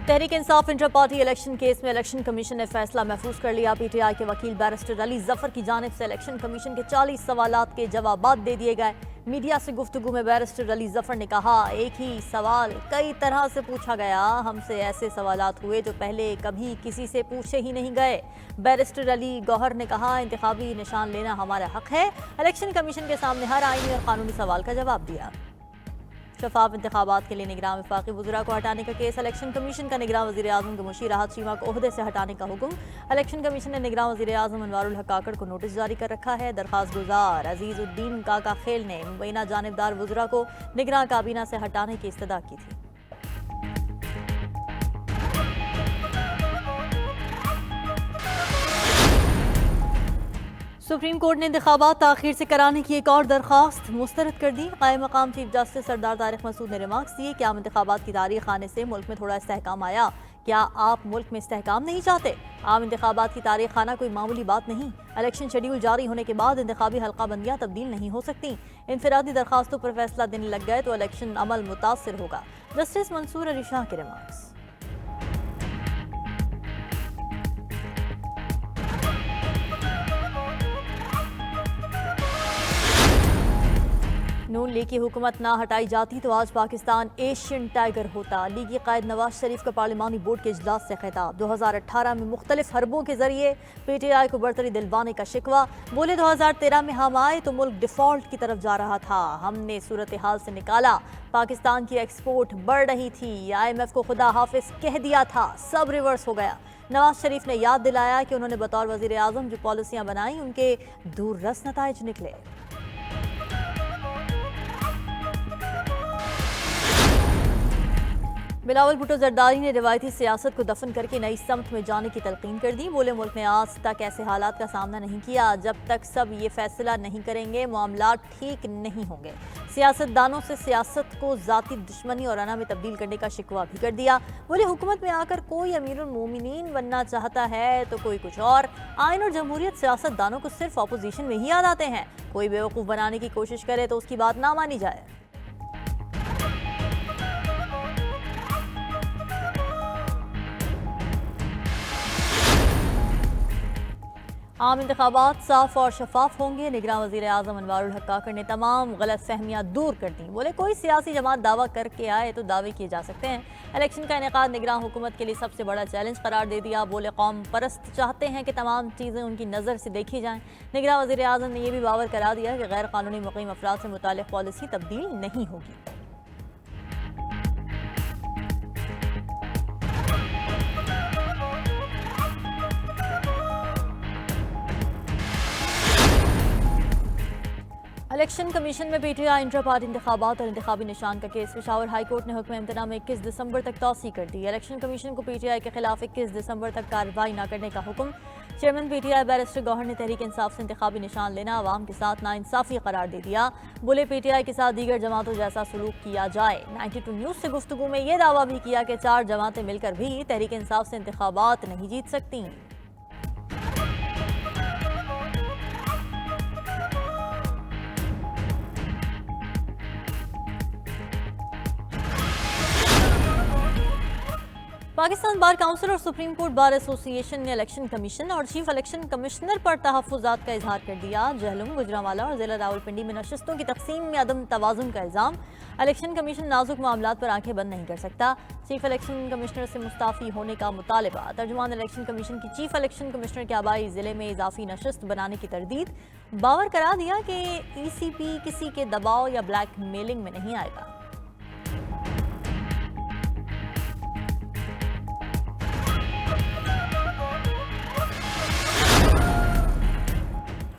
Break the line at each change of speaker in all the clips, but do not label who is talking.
Tehreek Insaf inter party election case में election commission ने फैसला महफूज कर लिया। पीटीआई के वकील बैरिस्टर अली जफर की जानिब से इलेक्शन कमीशन के 40 सवालात के जवाबात दे दिए गए। मीडिया से गुफ्तगू में बैरिस्टर अली जफर ने कहा, एक ही सवाल कई तरह से पूछा गया, हमसे ऐसे सवालात हुए जो पहले कभी किसी से पूछे ही नहीं गए। बैरिस्टर अली गौहर ने कहा, इंतखाबी निशान लेना हमारा हक है। इलेक्शन कमीशन के सामने हर आईनी और कानूनी सवाल का जवाब दिया। शफाफ इंतखाबात के लिए निगरान वफाकी वज़रा को हटाने का केस। इलेक्शन कमीशन का निगरान वज़ीर आज़म के मुशीर राहत चीमा को ओहदे से हटाने का हुक्म। इलेक्शन कमीशन ने निगरान वज़ीर आज़म अनवारुल हक काकड़ को नोटिस जारी कर रखा है। दरखास्त गुजार अजीज़ुद्दीन काका खेल ने मुबैना जानिबदार वज़रा को निगरान काबीना से हटाने की इस्तदा की थी। सुप्रीम कोर्ट ने इंतखाबात ताखीर से कराने की एक और दरखास्त मुस्तरद कर दी। कायम मकाम चीफ जस्टिस सरदार तारिक मसूद ने रिमार्क्स दिए कि आम इंतखाबात की तारीख आने से मुल्क में थोड़ा इस्तेहकाम आया। क्या आप मुल्क में इस्तेहकाम नहीं चाहते? आम इंतखाबात की तारीख आना कोई मामूली बात नहीं। इलेक्शन शेड्यूल जारी होने के बाद इंतखाबी हल्का बंदियाँ तब्दील नहीं हो सकती। इनफरादी दरखास्तों पर फैसला देने लग गए तो इलेक्शन अमल मुतासर होगा। जस्टिस मंसूर अली शाह के रिमार्क्स। नून लीग की हुकूमत ना हटाई जाती तो आज पाकिस्तान एशियन टाइगर होता। लीगी कायद नवाज शरीफ का पार्लिमानी बोर्ड के इजलास से खिताब। 2018 में मुख्तलिफ हरबों के जरिए पीटीआई को बरतरी दिलवाने का शिकवा। बोले 2013 में हम आए तो मुल्क डिफॉल्ट की तरफ जा रहा था, हमने सूरत हाल से निकाला। पाकिस्तान की एक्सपोर्ट बढ़ रही थी, IMF को खुदा हाफिज कह दिया था, सब रिवर्स हो गया। नवाज शरीफ ने याद दिलाया कि उन्होंने बतौर वजीर आजम जो पॉलिसियां बनाई उनके दूररस नताइज निकले। बिलावल भुट्टो जरदारी ने रिवायती सियासत को दफन करके नई समत में जाने की तलकीन कर दी। बोले मुल्क ने आज तक ऐसे हालात का सामना नहीं किया, जब तक सब ये फैसला नहीं करेंगे मामला ठीक नहीं होंगे। सियासतदानों से सियासत को जाती दुश्मनी और अना में तब्दील करने का शिकवा भी कर दिया। बोले हुकूमत में आकर कोई अमीरुल मोमिनीन बनना चाहता है तो कोई कुछ और। आइन और जमहूरियत सियासतदानों को सिर्फ अपोजिशन में ही याद आते हैं। कोई बेवकूफ़ बनाने की कोशिश करे तो उसकी बात ना मानी जाए। आम इंतखाबात साफ और शफाफ होंगे। निगरान वज़ीर आज़म अनवारुल हक काकड़ ने तमाम गलत फहमियाँ दूर कर दी। बोले कोई सियासी जमात दावा करके आए तो दावे किए जा सकते हैं। इलेक्शन का इनेकाद निगरान हुकूमत के लिए सबसे बड़ा चैलेंज करार दे दिया। बोले कौम परस्त चाहते हैं कि तमाम चीज़ें उनकी नज़र से देखी जाएँ। निगरान वज़ीर आज़म ने यह भी बावर करा दिया कि गैर कानूनी मुक़ीम अफराद से मुताल्लिक़ पॉलिसी तब्दील नहीं होगी। इलेक्शन कमीशन में पीटीआई इंटर पार्टी इंतखाबात और इंतखाबी निशान का केस। पेशावर हाई कोर्ट ने हुक्म इम्तना में 21 दिसंबर तक तौसी कर दी। इलेक्शन कमीशन को पीटीआई के खिलाफ 21 दिसंबर तक कार्रवाई न करने का हुक्म। चेयरमैन पीटीआई बैरिस्टर गौहर ने तहरीक इंसाफ से इंतखाबी निशान लेना अवाम के साथ नाइंसाफी करार दे दिया। बोले पीटीआई के साथ दीगर जमातों जैसा सलूक किया जाए। 92 न्यूज़ से गुफ्तगू में यह दावा भी किया कि 4 जमातें मिलकर भी तहरीक इंसाफ से इंतखाबात नहीं जीत सकती। पाकिस्तान बार काउंसिल और सुप्रीम कोर्ट बार एसोसिएशन ने इलेक्शन कमीशन और चीफ इलेक्शन कमिश्नर पर तहफ़्फ़ुज़ात का इजहार कर दिया। जहलम, गुजरांवाला और जिला रावलपिंडी में नशस्तों की तकसीम में अदम तवाज़ुन का इल्ज़ाम। इलेक्शन कमीशन नाजुक मामलात पर आंखें बंद नहीं कर सकता। चीफ इलेक्शन कमिश्नर से मुस्ताफ़ी होने का मुतालबा। तर्जुमान इलेक्शन कमीशन की चीफ इलेक्शन कमिश्नर के आबाई ज़िले में इजाफी नशस्त बनाने की तरदीद। बावर करा दिया कि ECP किसी के दबाव या ब्लैक मेलिंग में नहीं आएगा।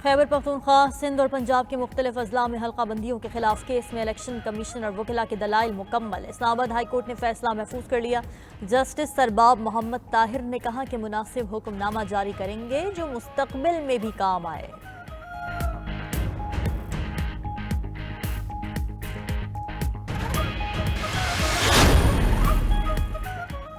खैबर पख्तूनख्वा, सिंध और पंजाब के मुख्तलिफ अजला में हल्का बंदियों के खिलाफ केस में इलेक्शन कमीशन और वकीला के दलाइल मुकम्मल। इस्लामाबाद हाई कोर्ट ने फैसला महफूज कर लिया। जस्टिस सरबाब मोहम्मद ताहिर ने कहा कि मुनासिब हुक्मनामा जारी करेंगे जो मुस्तकबिल में भी काम आए।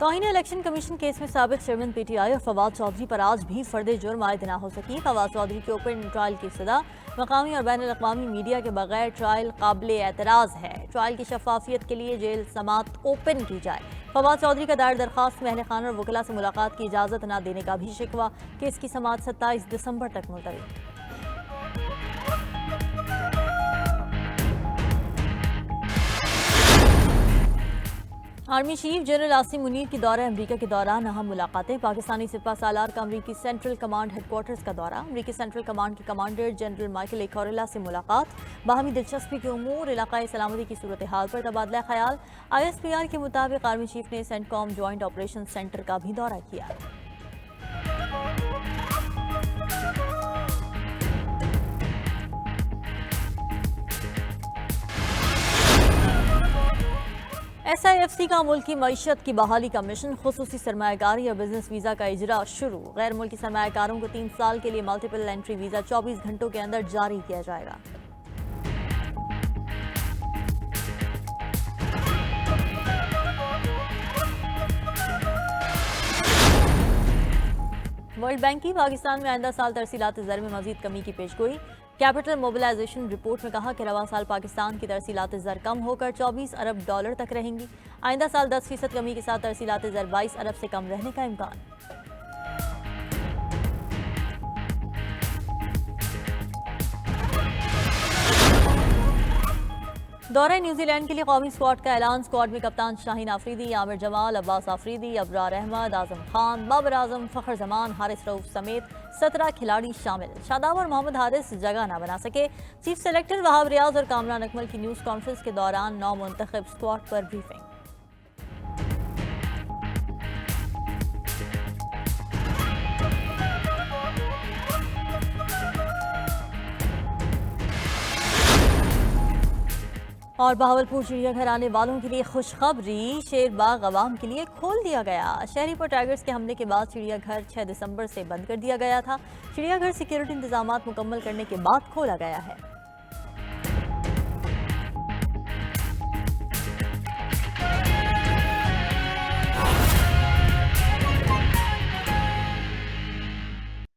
तौहीन इलेक्शन कमीशन केस में साबित चेयरमैन पीटीआई और फवाद चौधरी पर आज भी फर्द जुर्म आयद न हो सकी। फवाद चौधरी के ओपन ट्रायल की सदा मकामी और बैन अल-अक़वामी मीडिया के बगैर ट्रायल काबिल एतराज़ है। ट्रायल की शफाफियत के लिए जेल समात ओपन की जाए। फवाद चौधरी का दायर दरखास्त में अहल खाना और वकला से मुलाकात की इजाज़त न देने का भी शिकवा। केस की समात 27 दिसंबर तक मुलतवी। Army chief general Asim Munir की दौरा अमरीका के दौरान अहम मुलाकातें। पाकिस्तानी सिपा सालार का अमरीकी सेंट्रल कमांड हेडक्वार्टर्स का दौरा। अमरीकी सेंट्रल कमांड के कमांडर जनरल माइकल ए कोरेला से मुलाकात। बाहमी दिलचस्पी के उमूर, इलाकाई सलामती की सूरत हाल पर तबादला ख्याल। ISPR के मुताबिक आर्मी चीफ ने सेंटकॉम ज्वाइंट ऑपरेशन सेंटर का भी दौरा किया। SIFC का मुल्की मईशत की बहाली का मिशन। खुसूसी सरमायाकारी और बिजनेस वीज़ा का इजरा शुरू। गैर मुल्की सरमायाकारों को 3 साल के लिए मल्टीपल एंट्री वीज़ा 24 घंटों के अंदर जारी किया जाएगा। वर्ल्ड बैंक की पाकिस्तान में आइंदा साल तरसीलात ज़र में मजीद कमी की पेशगोई। कैपिटल मोबिलाइजेशन रिपोर्ट में कहा कि रवा साल पाकिस्तान की तरसीलात ज़र कम होकर $24 अरब तक रहेंगी। आइंदा साल 10% कमी के साथ तरसीलात ज़र 22 अरब से कम रहने का इम्कान। दौरे न्यूजीलैंड के लिए कौमी स्क्वाड का ऐलान। स्क्वाड में कप्तान शाहीन आफरीदी, आमिर जमाल, अब्बास आफरीदी, अबरार अहमद, आजम खान, बाबर आजम, फखर जमान, हारिस रऊफ समेत 17 खिलाड़ी शामिल। शादाब और मोहम्मद हारिस जगह न बना सके। चीफ सेलेक्टर वहाब रियाज और कामरान अकमल की न्यूज़ कॉन्फ्रेंस के दौरान नौ मुंतखब स्क्वाड पर ब्रीफिंग। और बहावलपुर चिड़ियाघर आने वालों के लिए खुशखबरी। शेर बाग अवाम के लिए खोल दिया गया। शहरी पर टाइगर्स के हमले के बाद चिड़ियाघर 6 दिसंबर से बंद कर दिया गया था। चिड़ियाघर सिक्योरिटी इंतजामात मुकम्मल करने के बाद खोला गया है।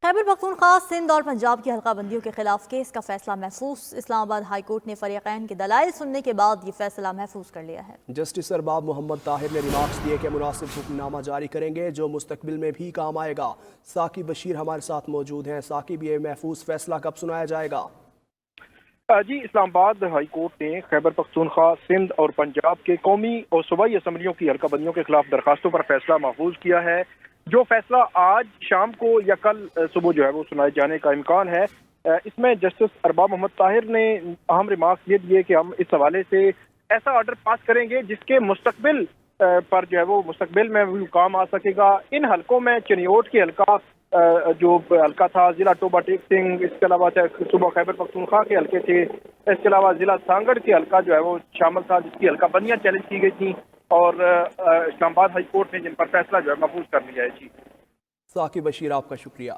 खैबर पख्तूनख्वा, सिंध और पंजाब की हल्का बंदियों के खिलाफ केस का फैसला महफूज। इस्लामाबाद हाई कोर्ट ने फरीकैन के दलाइल सुनने के बाद ये फैसला महफूज कर लिया है।
जस्टिस अरबाब मोहम्मद ताहिर ने रिमार्क्स दिए कि मुनासिब हुक्मनामा जारी करेंगे जो मुस्तकबिल में भी काम आएगा। साकिब बशीर हमारे साथ मौजूद हैं। साकिब, ये महफूज फैसला कब सुनाया जाएगा?
जी, इस्लामाबाद हाई कोर्ट ने खैबर पख्तूनख्वा, सिंध और पंजाब के कौमी और सूबाई असम्बलियों की हल्का बंदियों के खिलाफ दरखास्तों पर फैसला महफूज किया है। जो फैसला आज शाम को या कल सुबह जो है वो सुनाए जाने का इम्कान है। इसमें जस्टिस अरबाब मोहम्मद ताहिर ने अहम रिमार्क्स ये दिए कि हम इस हवाले से ऐसा ऑर्डर पास करेंगे जिसके मुस्तकबिल पर जो है वो मुस्तकबिल में भी काम आ सकेगा। इन हलकों में चिनियोट के हल्का जो हल्का था, जिला टोबा टेक सिंह, इसके अलावा सुबह खैबर पख्तूनख्वा के हल्के थे, इसके अलावा जिला सांगड़ के हल्का जो है वो शामिल था जिसकी हल्का बंदियां चैलेंज की गई थी और इस्लामाबाद हाई कोर्ट ने जिन पर फैसला जो है महफूज कर लिया है। जी
साकिब बशीर, आपका शुक्रिया।